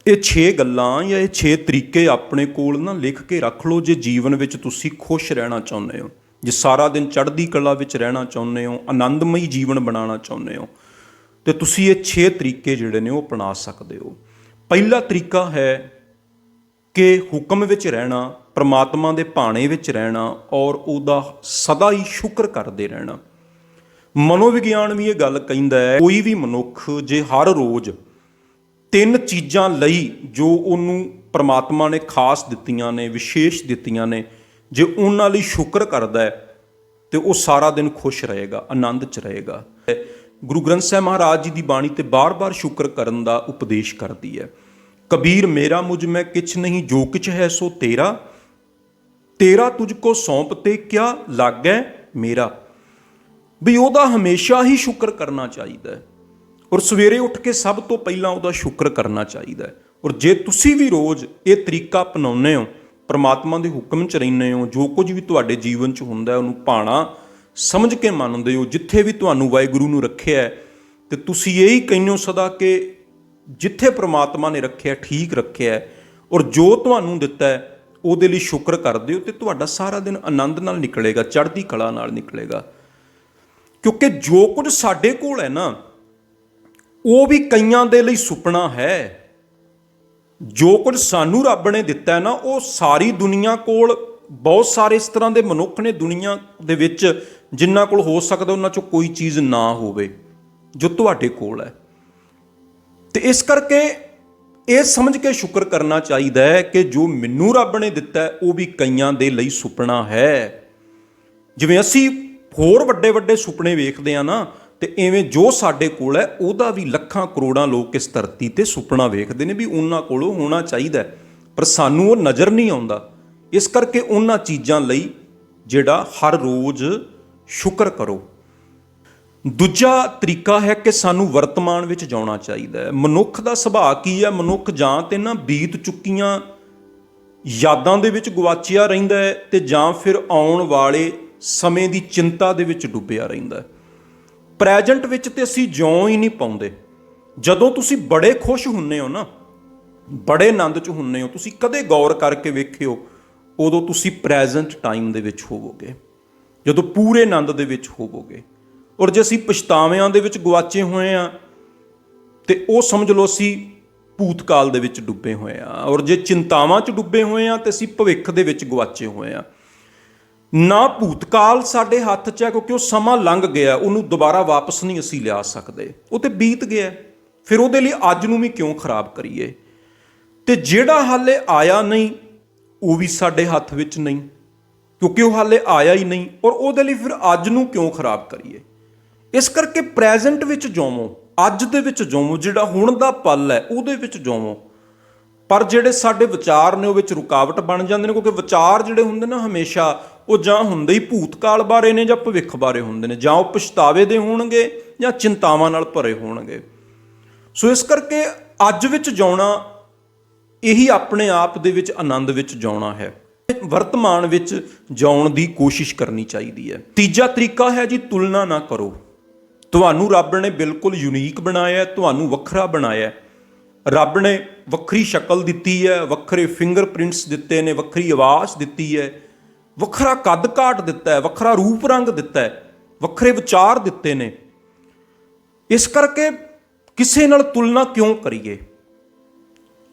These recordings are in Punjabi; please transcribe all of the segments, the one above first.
ਇਹ 6 ਗੱਲਾਂ ਜਾਂ ਇਹ 6 ਤਰੀਕੇ ਆਪਣੇ ਕੋਲ ਨਾ ਲਿਖ ਕੇ ਰੱਖ ਲਓ ਜੇ ਜੀਵਨ ਵਿੱਚ ਤੁਸੀਂ ਖੁਸ਼ ਰਹਿਣਾ ਚਾਹੁੰਦੇ ਹੋ, ਜੇ ਸਾਰਾ ਦਿਨ ਚੜ੍ਹਦੀ ਕਲਾ ਵਿੱਚ ਰਹਿਣਾ ਚਾਹੁੰਦੇ ਹੋ, ਆਨੰਦਮਈ ਜੀਵਨ ਬਣਾਉਣਾ ਚਾਹੁੰਦੇ ਹੋ, ਤੇ ਤੁਸੀਂ ਇਹ 6 ਤਰੀਕੇ ਜਿਹੜੇ ਨੇ ਉਹ ਅਪਣਾ ਸਕਦੇ ਹੋ। ਪਹਿਲਾ ਤਰੀਕਾ ਹੈ ਕਿ ਹੁਕਮ ਵਿੱਚ ਰਹਿਣਾ, ਪ੍ਰਮਾਤਮਾ ਦੇ ਭਾਣੇ ਵਿੱਚ ਰਹਿਣਾ ਔਰ ਉਹਦਾ ਸਦਾ ਹੀ ਸ਼ੁਕਰ ਕਰਦੇ ਰਹਿਣਾ। ਮਨੋਵਿਗਿਆਨ ਵੀ ਇਹ ਗੱਲ ਕਹਿੰਦਾ ਹੈ, ਕੋਈ ਵੀ ਮਨੁੱਖ ਜੇ ਹਰ ਰੋਜ਼ 3 ਚੀਜ਼ਾਂ ਲਈ ਜੋ ਉਹਨੂੰ ਪ੍ਰਮਾਤਮਾ ਨੇ ਖਾਸ ਦਿੱਤੀਆਂ ਨੇ, ਵਿਸ਼ੇਸ਼ ਦਿੱਤੀਆਂ ਨੇ, ਜੇ ਉਹਨਾਂ ਲਈ ਸ਼ੁਕਰ ਕਰਦਾ ਹੈ ਤੇ ਉਹ ਸਾਰਾ ਦਿਨ ਖੁਸ਼ ਰਹੇਗਾ, ਆਨੰਦ 'ਚ ਰਹੇਗਾ। ਗੁਰੂ ਗ੍ਰੰਥ ਸਾਹਿਬ ਮਹਾਰਾਜ ਜੀ ਦੀ ਬਾਣੀ ਤੇ ਬਾਰ-ਬਾਰ ਸ਼ੁਕਰ ਕਰਨ ਦਾ ਉਪਦੇਸ਼ ਕਰਦੀ ਹੈ। ਕਬੀਰ ਮੇਰਾ ਮੁਝ ਮੈਂ ਕਿਛ ਨਹੀਂ, ਜੋ ਕਿਛ ਹੈ ਸੋ ਤੇਰਾ, ਤੇਰਾ ਤੁਝ ਕੋ ਸੌਂਪ ਤੇ ਕਿਆ ਲਾਗੈ ਮੇਰਾ। ਵੀ ਉਹਦਾ ਹਮੇਸ਼ਾ ਹੀ ਸ਼ੁਕਰ ਕਰਨਾ ਚਾਹੀਦਾ ਹੈ ਔਰ ਸਵੇਰੇ ਉੱਠ ਕੇ ਸਭ ਤੋਂ ਪਹਿਲਾਂ ਉਹਦਾ ਸ਼ੁਕਰ ਕਰਨਾ ਚਾਹੀਦਾ ਹੈ। ਔਰ ਜੇ ਤੁਸੀਂ ਵੀ ਰੋਜ਼ ਇਹ ਤਰੀਕਾ ਅਪਣਾਉਂਦੇ ਹੋ, ਪਰਮਾਤਮਾ ਦੇ ਹੁਕਮ 'ਚ ਰਹਿੰਦੇ ਹੋ, ਜੋ ਕੁਝ ਵੀ ਤੁਹਾਡੇ ਜੀਵਨ 'ਚ ਹੁੰਦਾ ਉਹਨੂੰ ਭਾਣਾ ਸਮਝ ਕੇ ਮੰਨਦੇ ਹੋ, ਜਿੱਥੇ ਵੀ ਤੁਹਾਨੂੰ ਵਾਹਿਗੁਰੂ ਨੂੰ ਰੱਖਿਆ ਹੈ, ਤੇ ਤੁਸੀਂ ਇਹੀ ਕਹਿੰਦੇ ਹੋ ਸਦਾ ਕਿ ਜਿੱਥੇ ਪ੍ਰਮਾਤਮਾ ਨੇ ਰੱਖਿਆ ਠੀਕ ਰੱਖਿਆ, ਔਰ ਜੋ ਤੁਹਾਨੂੰ ਦਿੱਤਾ ਹੈ ਉਹਦੇ ਲਈ ਸ਼ੁਕਰ ਕਰਦੇ ਹੋ, ਤੇ ਤੁਹਾਡਾ ਸਾਰਾ ਦਿਨ ਆਨੰਦ ਨਾਲ ਨਿਕਲੇਗਾ, ਚੜ੍ਹਦੀ ਕਲਾ ਨਾਲ ਨਿਕਲੇਗਾ। ਕਿਉਂਕਿ ਜੋ ਕੁਝ ਸਾਡੇ ਕੋਲ ਹੈ ਨਾ, ਉਹ ਵੀ ਕਈਆਂ ਦੇ ਲਈ ਸੁਪਨਾ ਹੈ। ਜੋ ਕੁਝ ਸਾਨੂੰ ਰੱਬ ਨੇ ਦਿੱਤਾ ਹੈ ਨਾ, ਉਹ ਸਾਰੀ ਦੁਨੀਆ ਕੋਲ ਬਹੁਤ ਸਾਰੇ ਇਸ ਤਰ੍ਹਾਂ ਦੇ ਮਨੁੱਖ ਨੇ ਦੁਨੀਆ ਦੇ ਵਿੱਚ ਜਿਨ੍ਹਾਂ ਕੋਲ ਹੋ ਸਕਦਾ ਉਹਨਾਂ 'ਚੋਂ ਕੋਈ ਚੀਜ਼ ਨਾ ਹੋਵੇ ਜੋ ਤੁਹਾਡੇ ਕੋਲ ਹੈ। ਤੇ ਇਸ ਕਰਕੇ ਇਹ ਸਮਝ ਕੇ ਸ਼ੁਕਰ ਕਰਨਾ ਚਾਹੀਦਾ ਹੈ ਕਿ ਜੋ ਮੈਨੂੰ ਰੱਬ ਨੇ ਦਿੱਤਾ ਹੈ ਉਹ ਵੀ ਕਈਆਂ ਦੇ ਲਈ ਸੁਪਨਾ ਹੈ। ਜਿਵੇਂ ਅਸੀਂ ਹੋਰ ਵੱਡੇ ਵੱਡੇ ਸੁਪਨੇ ਵੇਖਦੇ ਹਾਂ ਨਾ, ਤੇ ਇਵੇਂ ਜੋ ਸਾਡੇ ਕੋਲ ਹੈ ਉਹਦਾ ਵੀ ਲੱਖਾਂ ਕਰੋੜਾਂ ਲੋਕ ਇਸ ਧਰਤੀ ਤੇ ਸੁਪਨਾ ਵੇਖਦੇ ਨੇ ਵੀ ਉਹਨਾਂ ਕੋਲੋਂ ਹੋਣਾ ਚਾਹੀਦਾ, ਪਰ ਸਾਨੂੰ ਉਹ ਨਜ਼ਰ ਨਹੀਂ ਆਉਂਦਾ। ਇਸ ਕਰਕੇ ਉਹਨਾਂ ਚੀਜ਼ਾਂ ਲਈ ਜਿਹੜਾ ਹਰ ਰੋਜ਼ ਸ਼ੁਕਰ ਕਰੋ। ਦੂਜਾ ਤਰੀਕਾ ਹੈ ਕਿ ਸਾਨੂੰ ਵਰਤਮਾਨ ਵਿੱਚ ਜਿਉਣਾ ਚਾਹੀਦਾ ਹੈ। ਮਨੁੱਖ ਦਾ ਸੁਭਾਅ ਕੀ ਹੈ? ਮਨੁੱਖ ਜਾਂ ਤੇ ਨਾ ਬੀਤ ਚੁੱਕੀਆਂ ਯਾਦਾਂ ਦੇ ਵਿੱਚ ਗਵਾਚਿਆ ਰਹਿੰਦਾ ਹੈ, ਤੇ ਜਾਂ ਫਿਰ ਆਉਣ ਵਾਲੇ ਸਮੇਂ ਦੀ ਚਿੰਤਾ ਦੇ ਵਿੱਚ ਡੁੱਬਿਆ ਰਹਿੰਦਾ ਹੈ। ਪ੍ਰੈਜੈਂਟ ਵਿੱਚ ਤੇ ਅਸੀਂ ਜਿਉਂ ਹੀ ਨਹੀਂ ਪਾਉਂਦੇ। ਜਦੋਂ ਤੁਸੀਂ ਬੜੇ ਖੁਸ਼ ਹੁੰਦੇ ਹੋ ਨਾ, ਬੜੇ ਆਨੰਦ 'ਚ ਹੁੰਦੇ ਹੋ, ਤੁਸੀਂ ਕਦੇ ਗੌਰ ਕਰਕੇ ਵੇਖਿਓ, ਉਦੋਂ ਤੁਸੀਂ ਪ੍ਰੈਜੈਂਟ ਟਾਈਮ ਦੇ ਵਿੱਚ ਹੋਵੋਗੇ, ਜਦੋਂ ਪੂਰੇ ਆਨੰਦ ਦੇ ਵਿੱਚ ਹੋਵੋਗੇ। ਔਰ ਜੇ ਅਸੀਂ ਪਛਤਾਵਿਆਂ ਦੇ ਵਿੱਚ ਗਵਾਚੇ ਹੋਏ ਹਾਂ, ਤੇ ਉਹ ਸਮਝ ਲਓ ਅਸੀਂ ਭੂਤਕਾਲ ਦੇ ਵਿੱਚ ਡੁੱਬੇ ਹੋਏ ਹਾਂ। ਔਰ ਜੇ ਚਿੰਤਾਵਾਂ 'ਚ ਡੁੱਬੇ ਹੋਏ ਹਾਂ, ਤੇ ਅਸੀਂ ਭਵਿੱਖ ਦੇ ਵਿੱਚ ਗਵਾਚੇ ਹੋਏ ਹਾਂ। ਨਾ ਭੂਤਕਾਲ ਸਾਡੇ ਹੱਥ 'ਚ ਹੈ, ਕਿਉਂਕਿ ਉਹ ਸਮਾਂ ਲੰਘ ਗਿਆ, ਉਹਨੂੰ ਦੁਬਾਰਾ ਵਾਪਸ ਨਹੀਂ ਅਸੀਂ ਲਿਆ ਸਕਦੇ, ਉਹ ਤੇ ਬੀਤ ਗਿਆ। ਫਿਰ ਉਹਦੇ ਲਈ ਅੱਜ ਨੂੰ ਵੀ ਕਿਉਂ ਖਰਾਬ ਕਰੀਏ? ਤੇ ਜਿਹੜਾ ਹਾਲੇ ਆਇਆ ਨਹੀਂ ਉਹ ਵੀ ਸਾਡੇ ਹੱਥ ਵਿੱਚ ਨਹੀਂ, ਕਿਉਂਕਿ ਉਹ ਹਾਲੇ ਆਇਆ ਹੀ ਨਹੀਂ, ਔਰ ਉਹਦੇ ਲਈ ਫਿਰ ਅੱਜ ਨੂੰ ਕਿਉਂ ਖਰਾਬ ਕਰੀਏ? ਇਸ ਕਰਕੇ ਪ੍ਰੈਜ਼ੈਂਟ ਵਿੱਚ ਜਿਉਵੋ, ਅੱਜ ਦੇ ਵਿੱਚ ਜਿਉਵੋ, ਜਿਹੜਾ ਹੁਣ ਦਾ ਪਲ ਹੈ ਉਹਦੇ ਵਿੱਚ ਜਿਉਵੋ। ਪਰ ਜਿਹੜੇ ਸਾਡੇ ਵਿਚਾਰ ਨੇ ਉਹ ਵਿੱਚ ਰੁਕਾਵਟ ਬਣ ਜਾਂਦੇ ਨੇ, ਕਿਉਂਕਿ ਵਿਚਾਰ ਜਿਹੜੇ ਹੁੰਦੇ ਨੇ ਹਮੇਸ਼ਾ ਉਹ ਜਾਂ ਹੁੰਦੇ ਹੀ ਭੂਤਕਾਲ ਬਾਰੇ ਨੇ ਜਾਂ ਭਵਿੱਖ ਬਾਰੇ ਹੁੰਦੇ ਨੇ, ਜਾਂ ਉਹ ਪਛਤਾਵੇ ਦੇ ਹੋਣਗੇ ਜਾਂ ਚਿੰਤਾਵਾਂ ਨਾਲ ਭਰੇ ਹੋਣਗੇ। ਸੋ ਇਸ ਕਰਕੇ ਅੱਜ ਵਿੱਚ ਜਿਉਣਾ, ਇਹੀ ਆਪਣੇ ਆਪ ਦੇ ਵਿੱਚ ਆਨੰਦ ਵਿੱਚ ਜਿਉਣਾ ਹੈ। ਵਰਤਮਾਨ ਵਿੱਚ ਜਿਉਣ ਦੀ ਕੋਸ਼ਿਸ਼ ਕਰਨੀ ਚਾਹੀਦੀ ਹੈ। ਤੀਜਾ ਤਰੀਕਾ ਹੈ ਜੀ, ਤੁਲਨਾ ਨਾ ਕਰੋ। ਤੁਹਾਨੂੰ ਰੱਬ ਨੇ ਬਿਲਕੁਲ ਯੂਨੀਕ ਬਣਾਇਆ, ਤੁਹਾਨੂੰ ਵੱਖਰਾ ਬਣਾਇਆ। ਰੱਬ ਨੇ ਵੱਖਰੀ ਸ਼ਕਲ ਦਿੱਤੀ ਹੈ, ਵੱਖਰੇ ਫਿੰਗਰਪ੍ਰਿੰਟਸ ਦਿੱਤੇ ਨੇ, ਵੱਖਰੀ ਆਵਾਜ਼ ਦਿੱਤੀ ਹੈ, ਵੱਖਰਾ ਕੱਦ ਕਾਠ ਦਿੱਤਾ ਹੈ, ਵੱਖਰਾ ਰੂਪ ਰੰਗ ਦਿੱਤਾ ਹੈ, ਵੱਖਰੇ ਵਿਚਾਰ ਦਿੱਤੇ ਨੇ। ਇਸ ਕਰਕੇ ਕਿਸੇ ਨਾਲ ਤੁਲਨਾ ਕਿਉਂ ਕਰੀਏ?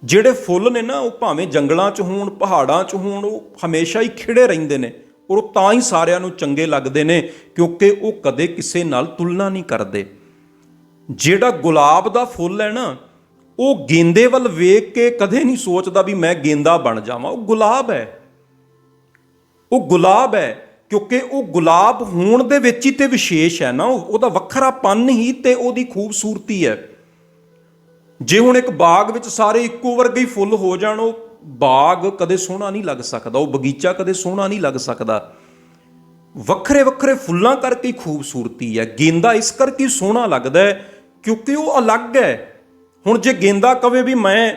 ਜਿਹੜੇ ਫੁੱਲ ਨੇ ਨਾ, ਉਹ ਭਾਵੇਂ ਜੰਗਲਾਂ 'ਚ ਹੋਣ, ਪਹਾੜਾਂ 'ਚ ਹੋਣ, ਉਹ ਹਮੇਸ਼ਾ ਹੀ ਖਿੜੇ ਰਹਿੰਦੇ ਨੇ, ਔਰ ਉਹ ਤਾਂ ਹੀ ਸਾਰਿਆਂ ਨੂੰ ਚੰਗੇ ਲੱਗਦੇ ਨੇ ਕਿਉਂਕਿ ਉਹ ਕਦੇ ਕਿਸੇ ਨਾਲ ਤੁਲਨਾ ਨਹੀਂ ਕਰਦੇ। ਜਿਹੜਾ ਗੁਲਾਬ ਦਾ ਫੁੱਲ ਹੈ ਨਾ, ਉਹ ਗੇਂਦੇ ਵੱਲ ਵੇਖ ਕੇ ਕਦੇ ਨਹੀਂ ਸੋਚਦਾ ਵੀ ਮੈਂ ਗੇਂਦਾ ਬਣ ਜਾਵਾਂ। ਉਹ ਗੁਲਾਬ ਹੈ, ਉਹ ਗੁਲਾਬ ਹੈ, ਕਿਉਂਕਿ ਉਹ ਗੁਲਾਬ ਹੋਣ ਦੇ ਵਿੱਚ ਹੀ ਤੇ ਵਿਸ਼ੇਸ਼ ਹੈ ਨਾ, ਉਹਦਾ ਵੱਖਰਾਪਨ ਹੀ ਤੇ ਉਹਦੀ ਖੂਬਸੂਰਤੀ ਹੈ। ਜੇ ਹੁਣ ਇੱਕ ਬਾਗ ਵਿੱਚ ਸਾਰੇ ਇੱਕੋ ਵਰਗੇ ਹੀ ਫੁੱਲ ਹੋ ਜਾਣ, ਉਹ ਬਾਗ ਕਦੇ ਸੋਹਣਾ ਨਹੀਂ ਲੱਗ ਸਕਦਾ, ਉਹ ਬਗੀਚਾ ਕਦੇ ਸੋਹਣਾ ਨਹੀਂ ਲੱਗ ਸਕਦਾ। ਵੱਖਰੇ ਵੱਖਰੇ ਫੁੱਲਾਂ ਕਰਕੇ ਹੀ ਖੂਬਸੂਰਤੀ ਹੈ। ਗੇਂਦਾ ਇਸ ਕਰਕੇ ਸੋਹਣਾ ਲੱਗਦਾ ਹੈ ਕਿਉਂਕਿ ਉਹ ਅਲੱਗ ਹੈ। ਹੁਣ ਜੇ ਗੇਂਦਾ ਕਵੇ ਵੀ ਮੈਂ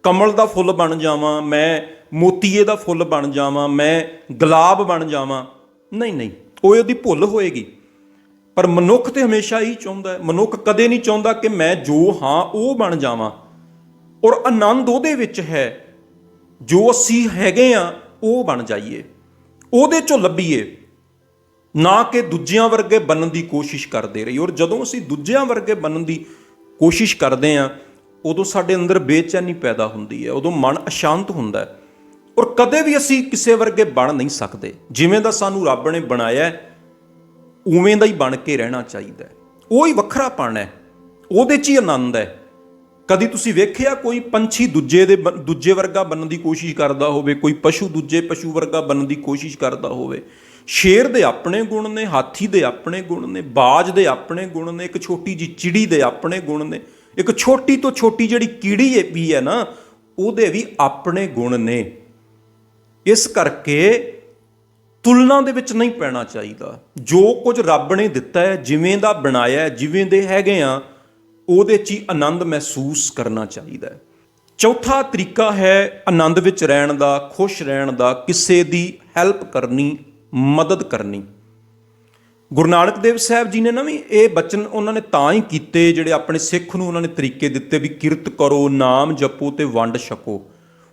ਕਮਲ ਦਾ ਫੁੱਲ ਬਣ ਜਾਵਾਂ, ਮੈਂ ਮੋਤੀਏ ਦਾ ਫੁੱਲ ਬਣ ਜਾਵਾਂ, ਮੈਂ ਗੁਲਾਬ ਬਣ ਜਾਵਾਂ, ਨਹੀਂ, ਉਹ ਉਹਦੀ ਭੁੱਲ ਹੋਏਗੀ। ਪਰ ਮਨੁੱਖ ਤੇ ਹਮੇਸ਼ਾ ਹੀ ਚਾਹੁੰਦਾ ਹੈ, ਮਨੁੱਖ ਕਦੇ ਨਹੀਂ ਚਾਹੁੰਦਾ ਕਿ ਮੈਂ ਜੋ ਹਾਂ ਉਹ ਬਣ ਜਾਵਾਂ। ਔਰ ਆਨੰਦ ਉਹਦੇ ਵਿੱਚ ਹੈ ਜੋ ਅਸੀਂ ਹੈਗੇ ਆ ਉਹ ਬਣ ਜਾਈਏ, ਉਹਦੇ ਚੋਂ ਲੱਭੀਏ, ਨਾ ਕਿ ਦੂਜਿਆਂ ਵਰਗੇ ਬਣਨ ਦੀ ਕੋਸ਼ਿਸ਼ ਕਰਦੇ ਰਹੀਏ। ਔਰ ਜਦੋਂ ਅਸੀਂ ਦੂਜਿਆਂ ਵਰਗੇ ਬਣਨ ਦੀ ਕੋਸ਼ਿਸ਼ ਕਰਦੇ ਹਾਂ ਉਦੋਂ ਸਾਡੇ ਅੰਦਰ ਬੇਚੈਨੀ ਪੈਦਾ ਹੁੰਦੀ ਹੈ, ਉਦੋਂ ਮਨ ਅਸ਼ਾਂਤ ਹੁੰਦਾ ਹੈ। ਔਰ ਕਦੇ ਵੀ ਅਸੀਂ ਕਿਸੇ ਵਰਗੇ ਬਣ ਨਹੀਂ ਸਕਦੇ। ਜਿਵੇਂ ਦਾ ਸਾਨੂੰ ਰੱਬ ਨੇ ਬਣਾਇਆ ਉਵੇਂ ਦਾ ਹੀ ਬਣ ਕੇ ਰਹਿਣਾ ਚਾਹੀਦਾ। ਉਹ ਹੀ ਵੱਖਰਾਪਣ ਹੈ, ਉਹਦੇ 'ਚ ਹੀ ਆਨੰਦ ਹੈ। ਕਦੀ ਤੁਸੀਂ ਵੇਖਿਆ ਕੋਈ ਪੰਛੀ ਦੂਜੇ ਵਰਗਾ ਬਣਨ ਦੀ ਕੋਸ਼ਿਸ਼ ਕਰਦਾ ਹੋਵੇ, ਕੋਈ ਪਸ਼ੂ ਦੂਜੇ ਪਸ਼ੂ ਵਰਗਾ ਬਣਨ ਦੀ ਕੋਸ਼ਿਸ਼ ਕਰਦਾ ਹੋਵੇ? ਸ਼ੇਰ ਦੇ ਆਪਣੇ ਗੁਣ ਨੇ, ਹਾਥੀ ਦੇ ਆਪਣੇ ਗੁਣ ਨੇ, ਬਾਜ ਦੇ ਆਪਣੇ ਗੁਣ ਨੇ, ਇੱਕ ਛੋਟੀ ਜਿਹੀ ਚਿੜੀ ਦੇ ਆਪਣੇ ਗੁਣ ਨੇ, ਇੱਕ ਛੋਟੀ ਤੋਂ ਛੋਟੀ ਜਿਹੜੀ ਕੀੜੀ ਵੀ ਹੈ ਨਾ ਉਹਦੇ ਵੀ ਆਪਣੇ ਗੁਣ ਨੇ। ਇਸ ਕਰਕੇ ਤੁਲਨਾ ਦੇ ਵਿੱਚ ਨਹੀਂ ਪੈਣਾ ਚਾਹੀਦਾ। ਜੋ ਕੁਝ ਰੱਬ ਨੇ ਦਿੱਤਾ ਹੈ, ਜਿਵੇਂ ਦਾ ਬਣਾਇਆ, ਜਿਵੇਂ ਦੇ ਹੈਗੇ ਆ, ਉਹਦੇ 'ਚ ਹੀ ਆਨੰਦ ਮਹਿਸੂਸ ਕਰਨਾ ਚਾਹੀਦਾ ਹੈ। ਚੌਥਾ ਤਰੀਕਾ ਹੈ ਆਨੰਦ ਵਿੱਚ ਰਹਿਣ ਦਾ, ਖੁਸ਼ ਰਹਿਣ ਦਾ, ਕਿਸੇ ਦੀ ਹੈਲਪ ਕਰਨੀ, ਮਦਦ ਕਰਨੀ। ਗੁਰੂ ਨਾਨਕ ਦੇਵ ਸਾਹਿਬ ਜੀ ਨੇ ਨਾ ਵੀ ਇਹ ਬਚਨ ਉਹਨਾਂ ਨੇ ਤਾਂ ਹੀ ਕੀਤੇ, ਜਿਹੜੇ ਆਪਣੇ ਸਿੱਖ ਨੂੰ ਉਹਨਾਂ ਨੇ ਤਰੀਕੇ ਦਿੱਤੇ ਵੀ ਕਿਰਤ ਕਰੋ, ਨਾਮ ਜਪੋ ਤੇ ਵੰਡ ਛਕੋ।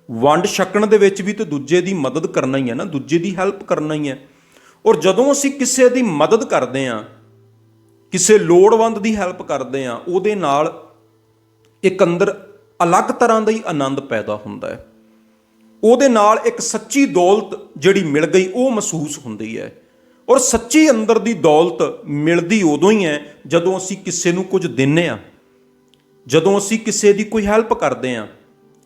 ਵੰਡ ਛਕਣ ਦੇ ਵਿੱਚ ਵੀ ਤਾਂ ਦੂਜੇ ਦੀ ਮਦਦ ਕਰਨਾ ਹੀ ਹੈ ਨਾ, ਦੂਜੇ ਦੀ ਹੈਲਪ ਕਰਨਾ ਹੀ ਹੈ। ਔਰ ਜਦੋਂ ਅਸੀਂ ਕਿਸੇ ਦੀ ਮਦਦ ਕਰਦੇ ਹਾਂ, ਕਿਸੇ ਲੋੜਵੰਦ ਦੀ ਹੈਲਪ ਕਰਦੇ ਹਾਂ, ਉਹਦੇ ਨਾਲ ਇੱਕ ਅੰਦਰ ਅਲੱਗ ਤਰ੍ਹਾਂ ਦਾ ਹੀ ਆਨੰਦ ਪੈਦਾ ਹੁੰਦਾ ਹੈ। ਉਹਦੇ ਨਾਲ ਇੱਕ ਸੱਚੀ ਦੌਲਤ ਜਿਹੜੀ ਮਿਲ ਗਈ ਉਹ ਮਹਿਸੂਸ ਹੁੰਦੀ ਹੈ। ਔਰ ਸੱਚੀ ਅੰਦਰ ਦੀ ਦੌਲਤ ਮਿਲਦੀ ਉਦੋਂ ਹੀ ਹੈ ਜਦੋਂ ਅਸੀਂ ਕਿਸੇ ਨੂੰ ਕੁਝ ਦਿੰਦੇ ਹਾਂ, ਜਦੋਂ ਅਸੀਂ ਕਿਸੇ ਦੀ ਕੋਈ ਹੈਲਪ ਕਰਦੇ ਹਾਂ,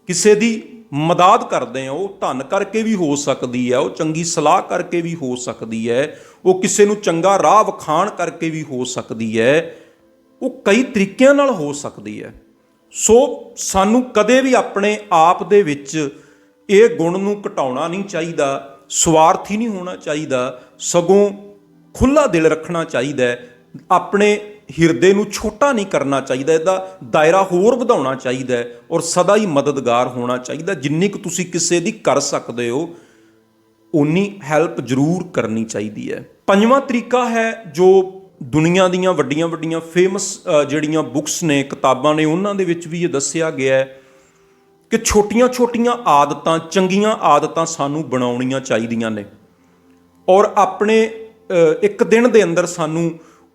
ਕਿਸੇ ਦੀ ਮਦਦ ਕਰਦੇ ਹਾਂ। ਉਹ ਧਨ ਕਰਕੇ ਵੀ ਹੋ ਸਕਦੀ ਹੈ, ਉਹ ਚੰਗੀ ਸਲਾਹ ਕਰਕੇ ਵੀ ਹੋ ਸਕਦੀ ਹੈ, ਉਹ ਕਿਸੇ ਨੂੰ ਚੰਗਾ ਰਾਹ ਵਿਖਾਣ ਕਰਕੇ ਵੀ ਹੋ ਸਕਦੀ ਹੈ, ਉਹ ਕਈ ਤਰੀਕਿਆਂ ਨਾਲ ਹੋ ਸਕਦੀ ਹੈ। ਸੋ ਸਾਨੂੰ ਕਦੇ ਵੀ ਆਪਣੇ ਆਪ ਦੇ ਵਿੱਚ ਇਹ ਗੁਣ ਨੂੰ ਘਟਾਉਣਾ ਨਹੀਂ ਚਾਹੀਦਾ, ਸਵਾਰਥੀ ਨਹੀਂ ਹੋਣਾ ਚਾਹੀਦਾ, ਸਗੋਂ ਖੁੱਲ੍ਹਾ ਦਿਲ ਰੱਖਣਾ ਚਾਹੀਦਾ ਹੈ। ਆਪਣੇ ਹਿਰਦੇ ਨੂੰ ਛੋਟਾ ਨਹੀਂ ਕਰਨਾ ਚਾਹੀਦਾ, ਇਹਦਾ ਦਾਇਰਾ ਹੋਰ ਵਧਾਉਣਾ ਚਾਹੀਦਾ ਹੈ ਔਰ ਸਦਾ ਹੀ ਮਦਦਗਾਰ ਹੋਣਾ ਚਾਹੀਦਾ। ਜਿੰਨੀ ਕੁ ਤੁਸੀਂ ਕਿਸੇ ਦੀ ਕਰ ਸਕਦੇ ਹੋ ਉਨੀ ਹੈਲਪ ਜ਼ਰੂਰ ਕਰਨੀ ਚਾਹੀਦੀ ਹੈ। ਪੰਜਵਾਂ ਤਰੀਕਾ ਹੈ ਜੋ ਦੁਨੀਆ ਦੀਆਂ ਵੱਡੀਆਂ ਵੱਡੀਆਂ ਫੇਮਸ ਜਿਹੜੀਆਂ ਬੁੱਕਸ ਨੇ, ਕਿਤਾਬਾਂ ਨੇ, ਉਹਨਾਂ ਦੇ ਵਿੱਚ ਵੀ ਇਹ ਦੱਸਿਆ ਗਿਆ ਹੈ ਕਿ ਛੋਟੀਆਂ ਛੋਟੀਆਂ ਆਦਤਾਂ, ਚੰਗੀਆਂ ਆਦਤਾਂ ਸਾਨੂੰ ਬਣਾਉਣੀਆਂ ਚਾਹੀਦੀਆਂ ਨੇ ਔਰ ਆਪਣੇ ਇੱਕ ਦਿਨ ਦੇ ਅੰਦਰ ਸਾਨੂੰ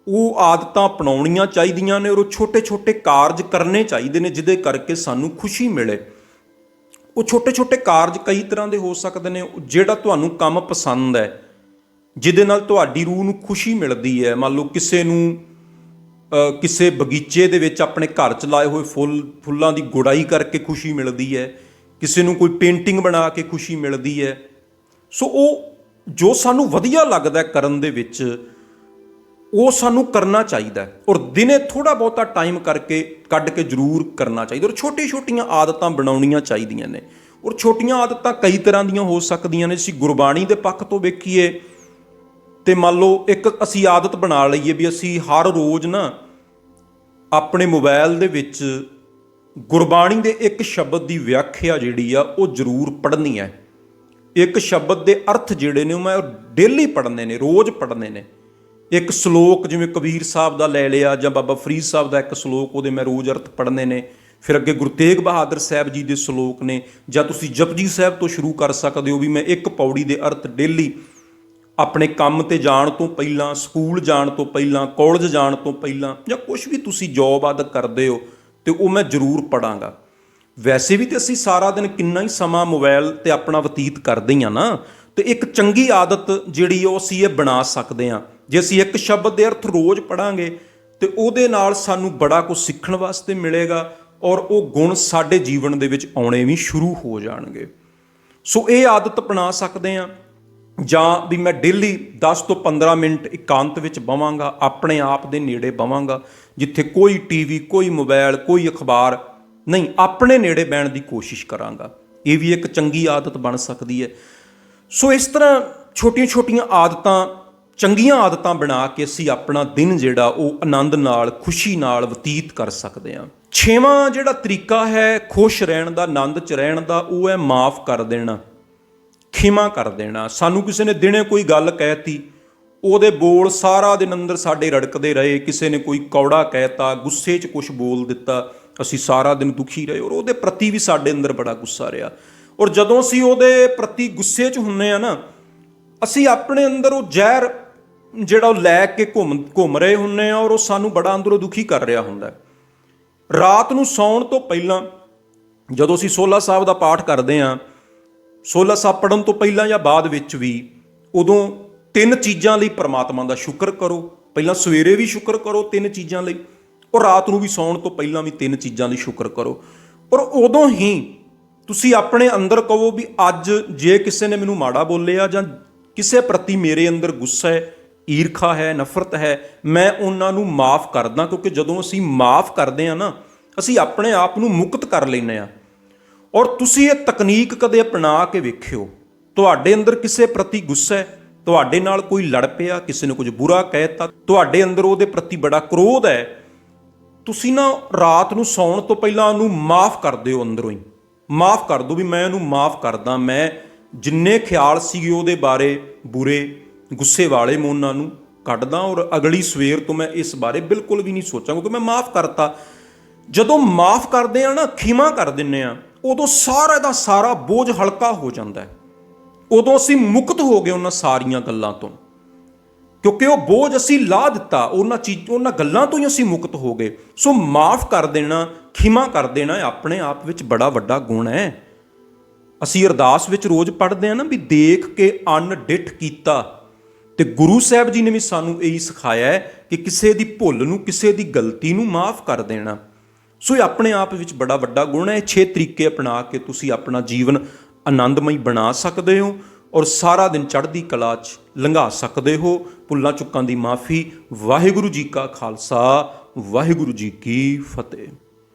ਉਹ ਆਦਤਾਂ ਅਪਣਾਉਣੀਆਂ ਚਾਹੀਦੀਆਂ ਨੇ ਔਰ ਉਹ ਛੋਟੇ ਛੋਟੇ ਕਾਰਜ ਕਰਨੇ ਚਾਹੀਦੇ ਨੇ ਜਿਹਦੇ ਕਰਕੇ ਸਾਨੂੰ ਖੁਸ਼ੀ ਮਿਲੇ। ਉਹ ਛੋਟੇ ਛੋਟੇ ਕਾਰਜ ਕਈ ਤਰ੍ਹਾਂ ਦੇ ਹੋ ਸਕਦੇ ਨੇ। ਜਿਹੜਾ ਤੁਹਾਨੂੰ ਕੰਮ ਪਸੰਦ ਹੈ, ਜਿਹਦੇ ਨਾਲ ਤੁਹਾਡੀ ਰੂਹ ਨੂੰ ਖੁਸ਼ੀ ਮਿਲਦੀ ਹੈ, ਮੰਨ ਲਓ ਕਿਸੇ ਨੂੰ ਕਿਸੇ ਬਗੀਚੇ ਦੇ ਵਿੱਚ ਆਪਣੇ ਘਰ 'ਚ ਲਾਏ ਹੋਏ ਫੁੱਲਾਂ ਦੀ ਗੁਡਾਈ ਕਰਕੇ ਖੁਸ਼ੀ ਮਿਲਦੀ ਹੈ, ਕਿਸੇ ਨੂੰ ਕੋਈ ਪੇਂਟਿੰਗ ਬਣਾ ਕੇ ਖੁਸ਼ੀ ਮਿਲਦੀ ਹੈ। ਸੋ ਉਹ ਜੋ ਸਾਨੂੰ ਵਧੀਆ ਲੱਗਦਾ ਕਰਨ ਦੇ ਵਿੱਚ ਉਹ ਸਾਨੂੰ ਕਰਨਾ ਚਾਹੀਦਾ ਔਰ ਦਿਨੇ ਥੋੜ੍ਹਾ ਬਹੁਤਾ ਟਾਈਮ ਕੱਢ ਕੇ ਜ਼ਰੂਰ ਕਰਨਾ ਚਾਹੀਦਾ ਔਰ ਛੋਟੀਆਂ ਛੋਟੀਆਂ ਆਦਤਾਂ ਬਣਾਉਣੀਆਂ ਚਾਹੀਦੀਆਂ ਨੇ। ਔਰ ਛੋਟੀਆਂ ਆਦਤਾਂ ਕਈ ਤਰ੍ਹਾਂ ਦੀਆਂ ਹੋ ਸਕਦੀਆਂ ਨੇ। ਅਸੀਂ ਗੁਰਬਾਣੀ ਦੇ ਪੱਖ ਤੋਂ ਵੇਖੀਏ ਤੇ ਮੰਨ ਲਓ ਇੱਕ ਅਸੀਂ ਆਦਤ ਬਣਾ ਲਈਏ ਵੀ ਅਸੀਂ ਹਰ ਰੋਜ਼ ਨਾ ਆਪਣੇ ਮੋਬਾਈਲ ਦੇ ਵਿੱਚ ਗੁਰਬਾਣੀ ਦੇ ਇੱਕ ਸ਼ਬਦ ਦੀ ਵਿਆਖਿਆ ਜਿਹੜੀ ਆ ਉਹ ਜ਼ਰੂਰ ਪੜ੍ਹਨੀ ਹੈ। ਇੱਕ ਸ਼ਬਦ ਦੇ ਅਰਥ ਜਿਹੜੇ ਨੇ ਉਹ ਮੈਂ ਡੇਲੀ ਪੜ੍ਹਨੇ ਨੇ, ਰੋਜ਼ ਪੜ੍ਹਨੇ ਨੇ। ਇੱਕ ਸ਼ਲੋਕ ਜਿਵੇਂ ਕਬੀਰ ਸਾਹਿਬ ਦਾ ਲੈ ਲਿਆ ਜਾਂ ਬਾਬਾ ਫਰੀਦ ਸਾਹਿਬ ਦਾ ਇੱਕ ਸ਼ਲੋਕ, ਉਹਦੇ ਮੈਂ ਰੋਜ਼ ਅਰਥ ਪੜ੍ਹਨੇ ਨੇ। ਫਿਰ ਅੱਗੇ ਗੁਰੂ ਤੇਗ ਬਹਾਦਰ ਸਾਹਿਬ ਜੀ ਦੇ ਸ਼ਲੋਕ ਨੇ, ਜਾਂ ਤੁਸੀਂ ਜਪਜੀ ਸਾਹਿਬ ਤੋਂ ਸ਼ੁਰੂ ਕਰ ਸਕਦੇ ਹੋ ਵੀ ਮੈਂ ਇੱਕ ਪੌੜੀ ਦੇ ਅਰਥ ਡੇਲੀ ਆਪਣੇ ਕੰਮ ਤੇ ਜਾਣ ਤੋਂ ਪਹਿਲਾਂ, ਸਕੂਲ ਜਾਣ ਤੋਂ ਪਹਿਲਾਂ, ਕਾਲਜ ਜਾਣ ਤੋਂ ਪਹਿਲਾਂ, ਜਾਂ ਕੁਛ ਵੀ ਤੁਸੀਂ ਜੋਬ ਆਦਿ ਕਰਦੇ ਹੋ ਤੇ ਉਹ ਮੈਂ ਜ਼ਰੂਰ ਪੜਾਂਗਾ। ਵੈਸੇ ਵੀ ਤੇ ਅਸੀਂ ਸਾਰਾ ਦਿਨ ਕਿੰਨਾ ਹੀ ਸਮਾਂ ਮੋਬਾਈਲ ਤੇ ਆਪਣਾ ਬਤੀਤ ਕਰਦੇ ਹੀ ਆ ਨਾ, ਤੇ ਇੱਕ ਚੰਗੀ ਆਦਤ ਜਿਹੜੀ ਉਹ ਅਸੀਂ ਇਹ ਬਣਾ ਸਕਦੇ ਹਾਂ। ਜੇ ਅਸੀਂ ਇੱਕ ਸ਼ਬਦ ਦੇ ਅਰਥ ਰੋਜ਼ ਪੜਾਂਗੇ ਤੇ ਉਹਦੇ ਨਾਲ ਸਾਨੂੰ ਬੜਾ ਕੁਝ ਸਿੱਖਣ ਵਾਸਤੇ ਮਿਲੇਗਾ ਔਰ ਉਹ ਗੁਣ ਸਾਡੇ ਜੀਵਨ ਦੇ ਵਿੱਚ ਆਉਣੇ ਵੀ ਸ਼ੁਰੂ ਹੋ ਜਾਣਗੇ। ਸੋ ਇਹ ਆਦਤ ਅਪਣਾ ਸਕਦੇ ਹਾਂ। ਜਾਂ ਵੀ ਮੈਂ ਡੇਲੀ 10 ਤੋਂ 15 ਮਿੰਟ ਇਕਾਂਤ ਵਿੱਚ ਬਵਾਂਗਾ, ਆਪਣੇ ਆਪ ਦੇ ਨੇੜੇ ਬਵਾਂਗਾ, ਜਿੱਥੇ ਕੋਈ ਟੀਵੀ, ਕੋਈ ਮੋਬਾਈਲ, ਕੋਈ ਅਖਬਾਰ ਨਹੀਂ, ਆਪਣੇ ਨੇੜੇ ਬਹਿਣ ਦੀ ਕੋਸ਼ਿਸ਼ ਕਰਾਂਗਾ। ਇਹ ਵੀ ਇੱਕ ਚੰਗੀ ਆਦਤ ਬਣ ਸਕਦੀ ਹੈ। ਸੋ ਇਸ ਤਰ੍ਹਾਂ ਛੋਟੀਆਂ ਛੋਟੀਆਂ ਆਦਤਾਂ, ਚੰਗੀਆਂ ਆਦਤਾਂ ਬਣਾ ਕੇ ਅਸੀਂ ਆਪਣਾ ਦਿਨ ਜਿਹੜਾ ਉਹ ਆਨੰਦ ਨਾਲ, ਖੁਸ਼ੀ ਨਾਲ ਬਤੀਤ ਕਰ ਸਕਦੇ ਹਾਂ। 6ਵਾਂ ਜਿਹੜਾ ਤਰੀਕਾ ਹੈ ਖੁਸ਼ ਰਹਿਣ ਦਾ, ਆਨੰਦ 'ਚ ਰਹਿਣ ਦਾ, ਉਹ ਹੈ ਮਾਫ਼ ਕਰ ਦੇਣਾ, ਖਿਮਾ ਕਰ ਦੇਣਾ। ਸਾਨੂੰ ਕਿਸੇ ਨੇ ਦਿਨੇ ਕੋਈ ਗੱਲ ਕਹਿਤੀ, ਉਹਦੇ ਬੋਲ ਸਾਰਾ ਦਿਨ ਅੰਦਰ ਸਾਡੇ ਰੜਕਦੇ ਰਹੇ। ਕਿਸੇ ਨੇ ਕੋਈ ਕੌੜਾ ਕਹਿਤਾ, ਗੁੱਸੇ 'ਚ ਕੁਛ ਬੋਲ ਦਿੱਤਾ, ਅਸੀਂ ਸਾਰਾ ਦਿਨ ਦੁਖੀ ਰਹੇ ਔਰ ਉਹਦੇ ਪ੍ਰਤੀ ਵੀ ਸਾਡੇ ਅੰਦਰ ਬੜਾ ਗੁੱਸਾ ਰਿਹਾ। ਔਰ ਜਦੋਂ ਅਸੀਂ ਉਹਦੇ ਪ੍ਰਤੀ ਗੁੱਸੇ 'ਚ ਹੁੰਨੇ ਆ ਨਾ, ਅਸੀਂ ਆਪਣੇ ਅੰਦਰ ਉਹ ਜ਼ਹਿਰ ਜਿਹੜਾ ਉਹ ਲੈ ਕੇ ਘੁੰਮ ਰਹੇ ਹੁੰਨੇ ਆ ਔਰ ਉਹ ਸਾਨੂੰ ਬੜਾ ਅੰਦਰੋਂ ਦੁਖੀ ਕਰ ਰਿਹਾ ਹੁੰਦਾ। ਰਾਤ ਨੂੰ ਸੌਣ ਤੋਂ ਪਹਿਲਾਂ ਜਦੋਂ ਅਸੀਂ ਸੋਲਾ ਸਾਹਿਬ ਦਾ ਪਾਠ ਕਰਦੇ ਹਾਂ, ਸੋਲਾ ਸਾਹਿਬ ਪੜ੍ਹਨ ਤੋਂ ਪਹਿਲਾਂ ਜਾਂ ਬਾਅਦ ਵਿੱਚ ਵੀ, ਉਦੋਂ 3 ਚੀਜ਼ਾਂ ਲਈ ਪ੍ਰਮਾਤਮਾ ਦਾ ਸ਼ੁਕਰ ਕਰੋ। ਪਹਿਲਾਂ ਸਵੇਰੇ ਵੀ ਸ਼ੁਕਰ ਕਰੋ 3 ਚੀਜ਼ਾਂ ਲਈ, ਔਰ ਰਾਤ ਨੂੰ ਵੀ ਸੌਣ ਤੋਂ ਪਹਿਲਾਂ ਵੀ 3 ਚੀਜ਼ਾਂ ਲਈ ਸ਼ੁਕਰ ਕਰੋ। ਔਰ ਉਦੋਂ ਹੀ ਤੁਸੀਂ ਆਪਣੇ ਅੰਦਰ ਕਹੋ ਵੀ ਅੱਜ ਜੇ ਕਿਸੇ ਨੇ ਮੈਨੂੰ ਮਾੜਾ ਬੋਲਿਆ ਜਾਂ ਕਿਸੇ ਪ੍ਰਤੀ ਮੇਰੇ ਅੰਦਰ ਗੁੱਸਾ ਹੈ, ਈਰਖਾ ਹੈ, ਨਫ਼ਰਤ ਹੈ, ਮੈਂ ਉਹਨਾਂ ਨੂੰ ਮਾफ़ ਕਰਦਾ। ਕਿਉਂਕਿ ਜਦੋਂ ਅਸੀਂ ਮਾफ़ ਕਰਦੇ ਹਾਂ ਨਾ, ਅਸੀਂ ਆਪਣੇ ਆਪ ਨੂੰ ਮੁਕਤ ਕਰ ਲੈਂਦੇ ਹਾਂ। ਔਰ ਤੁਸੀਂ ਇਹ ਤਕਨੀਕ ਕਦੇ ਅਪਣਾ ਕੇ ਵੇਖਿਓ, ਤੁਹਾਡੇ ਅੰਦਰ ਕਿਸੇ ਪ੍ਰਤੀ ਗੁੱਸਾ ਹੈ, ਤੁਹਾਡੇ ਨਾਲ ਕੋਈ ਲੜ ਪਿਆ, ਕਿਸੇ ਨੇ ਕੁਝ ਬੁਰਾ ਕਹਿ ਦਿੱਤਾ, ਤੁਹਾਡੇ ਅੰਦਰ ਉਹਦੇ ਪ੍ਰਤੀ ਬੜਾ ਕ੍ਰੋਧ ਹੈ, ਤੁਸੀਂ ਨਾ ਰਾਤ ਨੂੰ ਸੌਣ ਤੋਂ ਪਹਿਲਾਂ ਉਹਨੂੰ ਮਾफ़ ਕਰ ਦਿਓ, ਅੰਦਰੋਂ ਹੀ ਮਾफ़ ਕਰ ਦਿਓ ਵੀ ਮੈਂ ਉਹਨੂੰ ਮਾफ़ ਕਰਦਾ। ਮੈਂ ਜਿੰਨੇ ਖਿਆਲ ਸੀਗੇ ਉਹਦੇ ਬਾਰੇ ਬੁਰੇ ਗੁੱਸੇ ਵਾਲੇ, ਮੈਂ ਉਹਨਾਂ ਨੂੰ ਕੱਢਦਾ ਔਰ ਅਗਲੀ ਸਵੇਰ ਤੋਂ ਮੈਂ ਇਸ ਬਾਰੇ ਬਿਲਕੁਲ ਵੀ ਨਹੀਂ ਸੋਚਾਂ, ਕਿਉਂਕਿ ਮੈਂ ਮਾਫ਼ ਕਰਤਾ। ਜਦੋਂ ਮਾਫ਼ ਕਰਦੇ ਆ ਨਾ, ਖਿਮਾ ਕਰ ਦਿੰਦੇ ਆ, ਉਦੋਂ ਸਾਰਾ ਦਾ ਸਾਰਾ ਬੋਝ ਹਲਕਾ ਹੋ ਜਾਂਦਾ ਹੈ। ਉਦੋਂ ਅਸੀਂ ਮੁਕਤ ਹੋ ਗਏ ਉਹਨਾਂ ਸਾਰੀਆਂ ਗੱਲਾਂ ਤੋਂ, ਕਿਉਂਕਿ ਉਹ ਬੋਝ ਅਸੀਂ ਲਾਹ ਦਿੱਤਾ, ਉਹਨਾਂ ਗੱਲਾਂ ਤੋਂ ਹੀ ਅਸੀਂ ਮੁਕਤ ਹੋ ਗਏ। ਸੋ ਮਾਫ਼ ਕਰ ਦੇਣਾ, ਖਿਮਾ ਕਰ ਦੇਣਾ ਆਪਣੇ ਆਪ ਵਿੱਚ ਬੜਾ ਵੱਡਾ ਗੁਣ ਹੈ। ਅਸੀਂ ਅਰਦਾਸ ਵਿੱਚ ਰੋਜ਼ ਪੜ੍ਹਦੇ ਹਾਂ ਨਾ ਵੀ ਦੇਖ ਕੇ ਅੰਨ ਡਿੱਠ ਕੀਤਾ, ਤੇ ਗੁਰੂ ਸਾਹਿਬ ਜੀ ਨੇ ਵੀ ਸਾਨੂੰ ਇਹੀ ਸਿਖਾਇਆ ਹੈ ਕਿ ਕਿਸੇ ਦੀ ਭੁੱਲ ਨੂੰ, ਕਿਸੇ ਦੀ ਗਲਤੀ ਨੂੰ ਮਾਫ਼ ਕਰ ਦੇਣਾ। ਸੋ ਇਹ ਆਪਣੇ ਆਪ ਵਿੱਚ ਬੜਾ ਵੱਡਾ ਗੁਣ ਹੈ। 6 ਤਰੀਕੇ ਅਪਣਾ ਕੇ ਤੁਸੀਂ ਆਪਣਾ ਜੀਵਨ ਆਨੰਦਮਈ ਬਣਾ ਸਕਦੇ ਹੋ ਔਰ ਸਾਰਾ ਦਿਨ ਚੜ੍ਹਦੀ ਕਲਾ 'ਚ ਲੰਘਾ ਸਕਦੇ ਹੋ। ਭੁੱਲਾਂ ਚੁੱਕਾਂ ਦੀ ਮਾफ़ੀ। ਵਾਹਿਗੁਰੂ ਜੀ ਕਾ ਖਾਲਸਾ, ਵਾਹਿਗੁਰੂ ਜੀ ਕੀ ਫਤਿਹ।